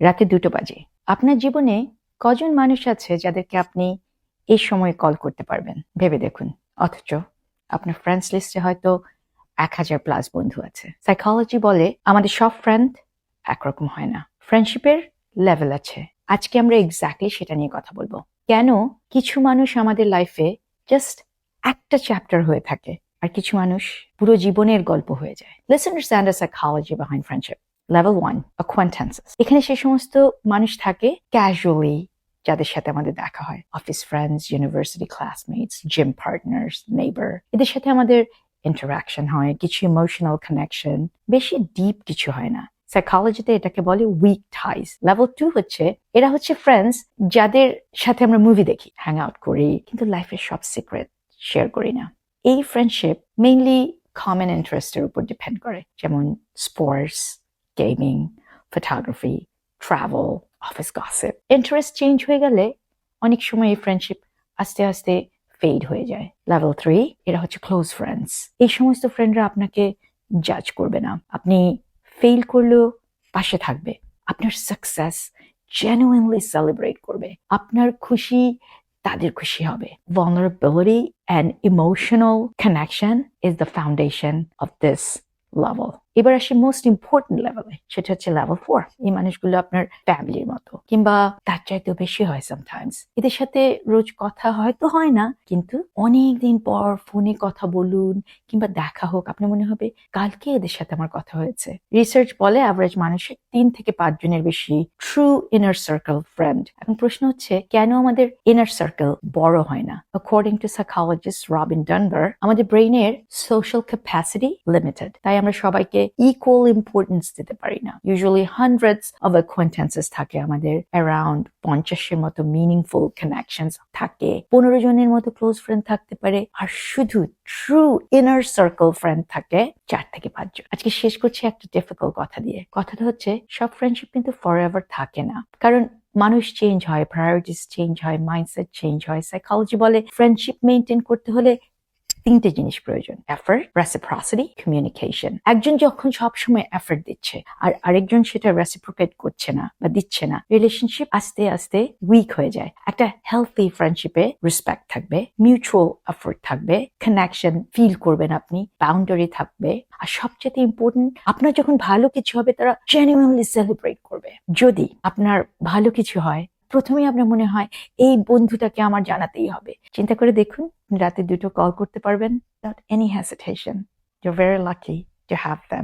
রাতে 2টো বাজে। আপনার জীবনে কজন মানুষ আছে যাদেরকে আপনি এই সময়ে কল করতে পারবেন? ভেবে দেখুন। অথচ আপনার ফ্রেন্ডস লিস্টে হয়তো 1000+ বন্ধু আছে। সাইকোলজি বলে আমাদের সব ফ্রেন্ড একরকম হয় না। ফ্রেন্ডশিপের লেভেল আছে। আজকে আমরা এক্স্যাক্টলি সেটা নিয়ে কথা বলবো। কেন কিছু মানুষ আমাদের লাইফে জাস্ট একটা চ্যাপ্টার হয়ে থাকে আর কিছু মানুষ পুরো জীবনের গল্প হয়ে যায়। Let's understand the psychology behind friendship. Level 1, acquaintances. এখানে সে সমস্ত মানুষ থাকে ক্যাজুয়ালি যাদের সাথে আমাদের দেখা হয়। Office friends, university classmates, gym partners, neighbour. এদের সাথে আমাদের ইন্টারাকশন হয়, কিছু ইমোশনাল কানেকশন, বেশি ডিপ কিছু হয় না। সাইকোলজিতে এটাকে বলে উইক টাইজ। লেভেল 2 হচ্ছে এরা হচ্ছে ফ্রেন্ডস যাদের সাথে আমরা মুভি দেখি, হ্যাং আউট করি, কিন্তু লাইফের সব সিক্রেট শেয়ার করি না। এই ফ্রেন্ডশিপ মেইনলি কমন ইন্টারেস্টের উপর ডিপেন্ড করে, যেমন sports, gaming, photography, travel, office gossip. Interest change হয়ে গেলে অনেক সময় এই ফ্রেন্ডশিপ আস্তে আস্তে ফেড হয়ে যায়। লেভেল 3 এরা হচ্ছে ক্লোজ ফ্রেন্ডস। এই সমস্ত ফ্রেন্ডরা আপনাকে জাজ করবে না, আপনি ফেল করলেও পাশে থাকবে, আপনার সাকসেস জেনুইনলি সেলিব্রেট করবে, আপনার খুশি তাদের খুশি হবে। Vulnerability and emotional connection is the foundation of this level. এবার আসি মোস্ট ইম্পর্টেন্ট লেভেলে, সেটা হচ্ছে লেভেল 4। এই মানুষগুলো আপনার ফ্যামিলির মতো কিংবা তার চাইতেও বেশি হয় সামটাইমস। এদের সাথে রোজ কথা হয়তো হয় না, কিন্তু অনেকদিন পর ফোনে কথা বলুন কিংবা দেখা হোক, আপনার মনে হবে কালকে এদের সাথে আমার কথা হয়েছে। রিসার্চ বলে অ্যাভারেজ মানুষের 3 থেকে 5 জনের বেশি ট্রু ইনার সার্কেল ফ্রেন্ড। এখন প্রশ্ন হচ্ছে কেন আমাদের ইনার সার্কেল বড় হয় না? অ্যাকর্ডিং টু সাইকোলজিস্ট রবিন ডানবার, আমাদের ব্রেইনের সোশ্যাল ক্যাপাসিটি লিমিটেড, তাই আমরা সবাইকে ইকুয়াল ইম্পর্টেন্স দিতে পারি না। ইউজুয়ালি হান্ড্রেডস অফ অ্যাকোয়েন্টেন্সেস থাকে আমাদের, অ্যারাউন্ড 50-এর মতো মিনিংফুল কানেকশনস থাকে, 15 জনের মতো ক্লোজ ফ্রেন্ড থাকতে পারে, আর শুধু ট্রু ইনার সার্কেল ফ্রেন্ড থাকে 4 থেকে 5 জন। আজকে শেষ করছি একটা ডিফিকাল্ট কথা দিয়ে। কথাটা হচ্ছে সব ফ্রেন্ডশিপ কিন্তু ফরএভার থাকে না, কারণ মানুষ চেঞ্জ হয়, প্রায়োরিটিস চেঞ্জ হয়, মাইন্ডসেট চেঞ্জ হয়। সাইকোলজি বলে ফ্রেন্ডশিপ মেইনটেইন করতে হলে 3টে জিনিস প্রয়োজন: এফর্ট, রেসিপ্রসিটি, কমিউনিকেশন। একজন যখন সবসময় এফর্ট দিচ্ছে আর আরেকজন সেটা রেসিপ্রোকেট করছে না বা দিচ্ছে না, রিলেশনশিপ আস্তে আস্তে উইক হয়ে যায়। একটা হেলথি ফ্রেন্ডশিপে রেসপেক্ট থাকবে, মিউচুয়াল এফর্ট থাকবে, কানেকশন ফিল করবেন আপনি, বাউন্ডারি থাকবে, আর সবচেয়ে ইম্পর্টেন্ট, আপনার যখন ভালো কিছু হবে তারা জেনুইনলি সেলিব্রেট করবে। যদি আপনার ভালো কিছু হয়, প্রথমেই আপনার মনে হয় এই বন্ধুটাকে আমার জানাতেই হবে। চিন্তা করে দেখুন, রাতে 2টো কল করতে পারবেন without any hesitation. You're very lucky to have them.